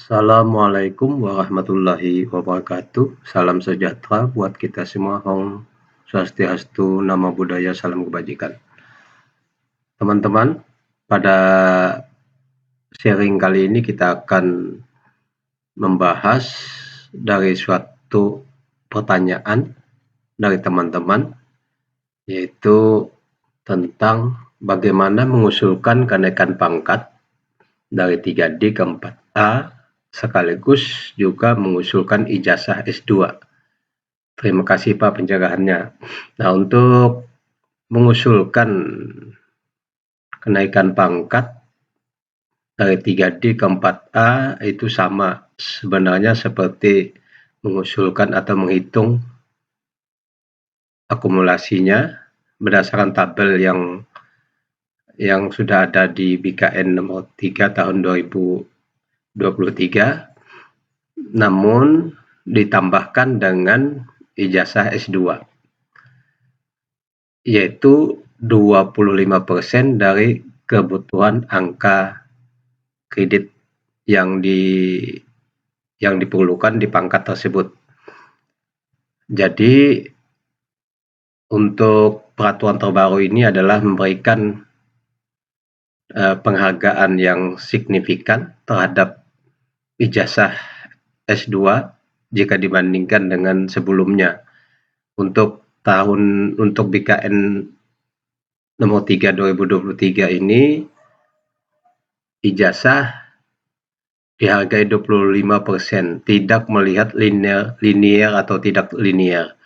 Assalamualaikum warahmatullahi wabarakatuh. Salam sejahtera buat kita semua. Om Swastiastu, Namo Buddhaya, salam kebajikan. Teman-teman, pada sharing kali ini kita akan membahas dari suatu pertanyaan dari teman-teman, yaitu tentang bagaimana mengusulkan kenaikan pangkat dari 3D ke 4A, sekaligus juga mengusulkan ijazah S2. Terima kasih Pak penjagaannya. Nah, untuk mengusulkan kenaikan pangkat dari 3D ke 4A itu sama sebenarnya seperti mengusulkan atau menghitung akumulasinya berdasarkan tabel yang sudah ada di BKN nomor 3 tahun 2023, namun ditambahkan dengan ijazah S2, yaitu 25% dari kebutuhan angka kredit yang diperlukan di pangkat tersebut. Jadi untuk peraturan terbaru ini adalah memberikan penghargaan yang signifikan terhadap ijazah S2 jika dibandingkan dengan sebelumnya. Untuk BKN nomor 3 2023 ini, ijazah dihargai 25%, tidak melihat linear atau tidak linear.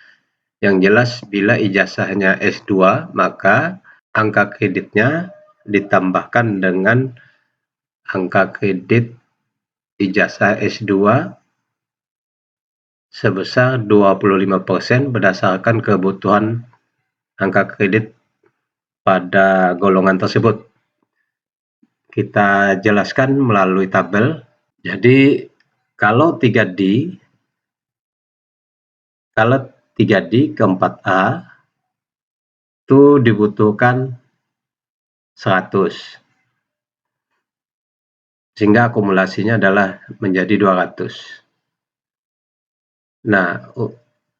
Yang jelas bila ijazahnya S2, maka angka kreditnya ditambahkan dengan angka kredit ijazah S2 sebesar 25% berdasarkan kebutuhan angka kredit pada golongan tersebut. Kita jelaskan melalui tabel. Jadi kalau 3D ke 4A itu dibutuhkan 100, sehingga akumulasinya adalah menjadi 200. Nah,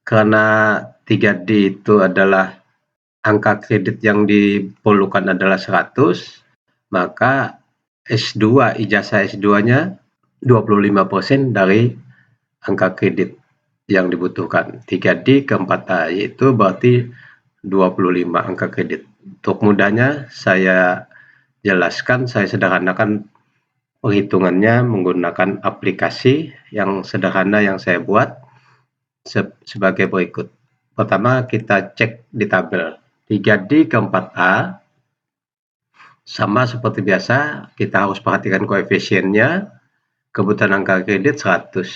karena 3D itu adalah angka kredit yang diperlukan adalah 100, maka S2, ijazah S2-nya 25% dari angka kredit yang dibutuhkan. 3D ke 4A, yaitu berarti 25 angka kredit. Untuk mudahnya saya jelaskan, saya sederhanakan perhitungannya menggunakan aplikasi yang sederhana yang saya buat sebagai berikut. Pertama, kita cek di tabel 3D ke 4A. Sama seperti biasa, kita harus perhatikan koefisiennya, kebutuhan angka kredit 100.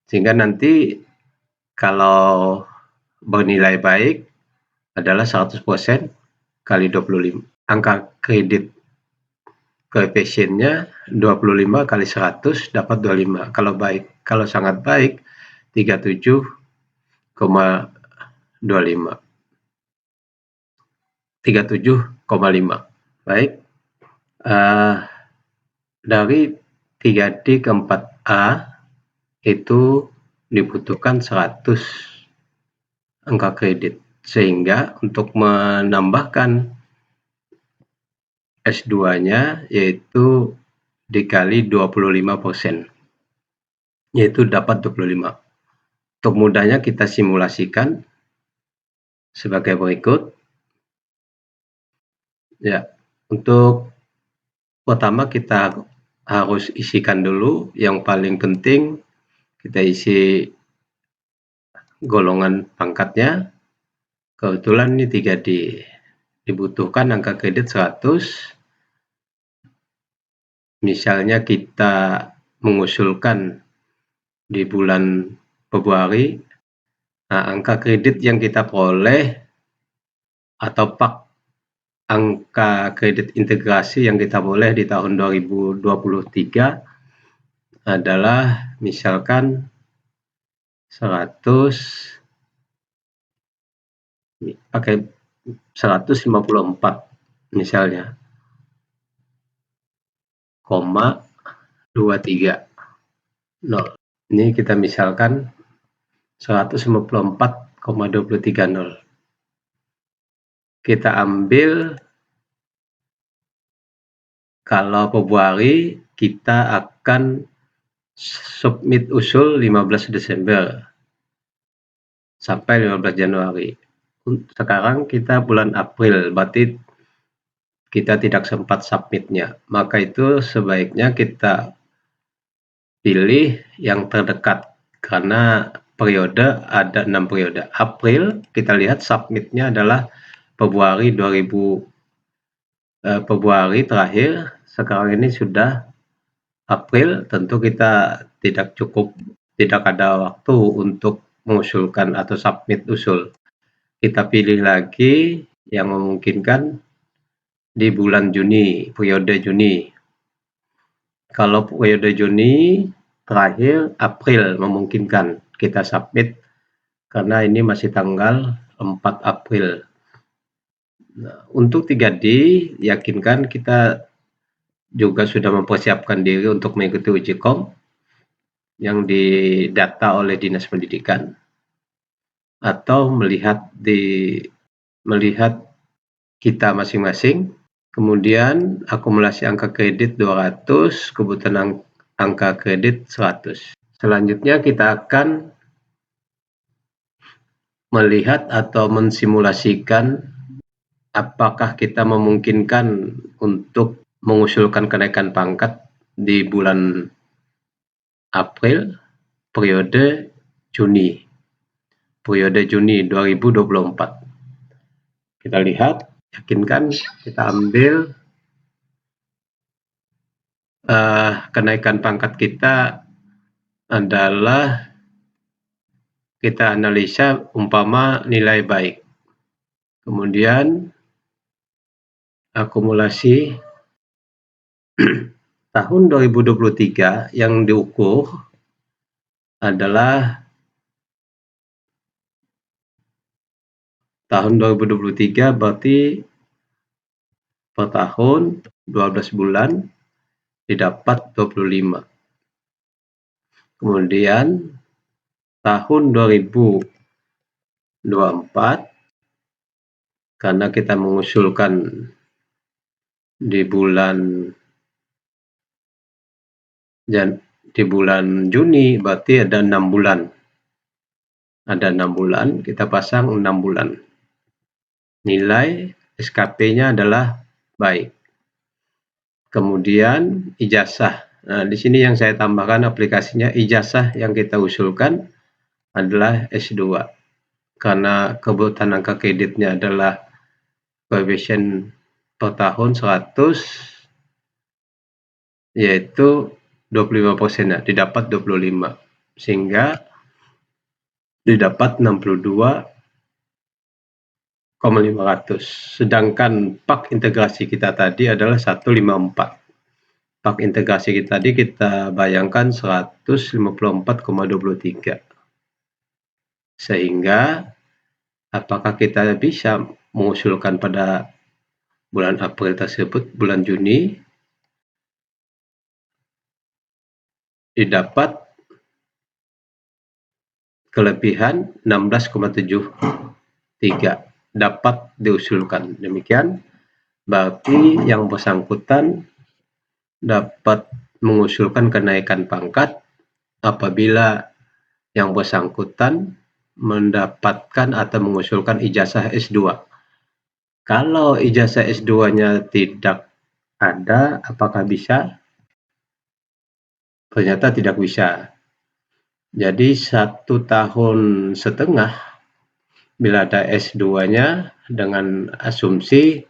Sehingga nanti kalau bernilai baik adalah 100% kali 25. Angka kredit koefisiennya 25 kali 100 dapat 25. Kalau baik, kalau sangat baik 37,25. 37,5. Baik. Dari 3D ke 4A itu dibutuhkan 100 angka kredit, sehingga untuk menambahkan S2-nya yaitu dikali 25%, yaitu dapat 25. Untuk mudahnya kita simulasikan sebagai berikut. Ya, untuk pertama kita harus isikan dulu, yang paling penting kita isi golongan pangkatnya. Kebetulan ini 3D, dibutuhkan angka kredit 100. Misalnya kita mengusulkan di bulan Februari, nah angka kredit yang kita peroleh atau angka kredit integrasi yang kita boleh di tahun 2023 adalah misalkan 154 misalnya, 0. Ini kita misalkan 154,230. Kita ambil kalau Februari kita akan submit usul 15 Desember sampai 15 Januari. Sekarang kita bulan April, berarti kita tidak sempat submitnya. Maka itu sebaiknya kita pilih yang terdekat, karena periode ada 6 periode. April kita lihat submitnya adalah Februari Februari terakhir. Sekarang ini sudah April, tentu kita tidak ada waktu untuk mengusulkan atau submit usul. Kita pilih lagi yang memungkinkan di bulan Juni, periode Juni. Kalau periode Juni terakhir April memungkinkan kita submit, karena ini masih tanggal 4 April. Nah, untuk 3D, yakinkan kita juga sudah mempersiapkan diri untuk mengikuti uji kom yang didata oleh Dinas Pendidikan, atau melihat kita masing-masing. Kemudian akumulasi angka kredit 200, kebutuhan angka kredit 100. Selanjutnya kita akan melihat atau mensimulasikan apakah kita memungkinkan untuk mengusulkan kenaikan pangkat di bulan April, periode Juni 2024. Kita lihat, yakinkan, kita ambil kenaikan pangkat kita adalah, kita analisa umpama nilai baik. Kemudian akumulasi tahun 2023 yang diukur adalah tahun 2023, berarti per tahun 12 bulan didapat 25. Kemudian tahun 2024, karena kita mengusulkan di bulan Juni, berarti ada 6 bulan. Ada 6 bulan, kita pasang 6 bulan. Nilai SKP-nya adalah baik. Kemudian ijazah. Nah, di sini yang saya tambahkan aplikasinya, ijazah yang kita usulkan adalah S2. Karena kebutuhan angka kreditnya adalah koefisien per tahun 100, yaitu 25%, didapat 25, sehingga didapat 62,500. Sedangkan pak integrasi kita tadi adalah 154. Pak integrasi kita tadi kita bayangkan 154,23. Sehingga apakah kita bisa mengusulkan pada bulan April tersebut, bulan Juni, didapat kelebihan 16,73, dapat diusulkan. Demikian, berarti yang bersangkutan dapat mengusulkan kenaikan pangkat apabila yang bersangkutan mendapatkan atau mengusulkan ijazah S2. Kalau ijazah S2-nya tidak ada, apakah bisa? Ternyata tidak bisa. Jadi 1,5 tahun bila ada S2-nya, dengan asumsi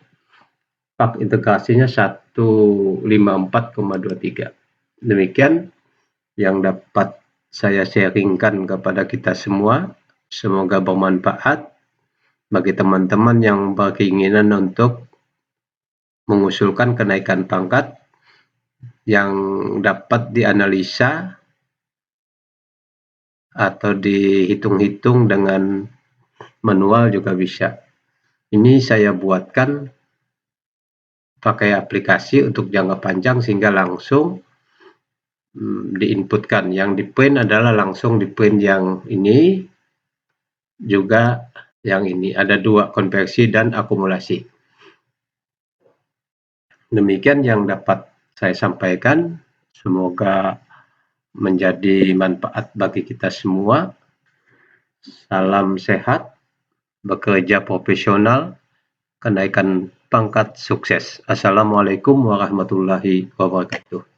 pak integrasinya 154,23. Demikian yang dapat saya sharingkan kepada kita semua. Semoga bermanfaat bagi teman-teman yang berkeinginan untuk mengusulkan kenaikan pangkat yang dapat dianalisa atau dihitung-hitung dengan manual juga bisa. Ini saya buatkan pakai aplikasi untuk jangka panjang, sehingga langsung diinputkan. Yang di-print adalah langsung di-print yang ini, juga yang ini. Ada 2, konversi dan akumulasi. Demikian yang dapat saya sampaikan. Semoga menjadi manfaat bagi kita semua. Salam sehat, bekerja profesional, kenaikan pangkat sukses. Assalamualaikum warahmatullahi wabarakatuh.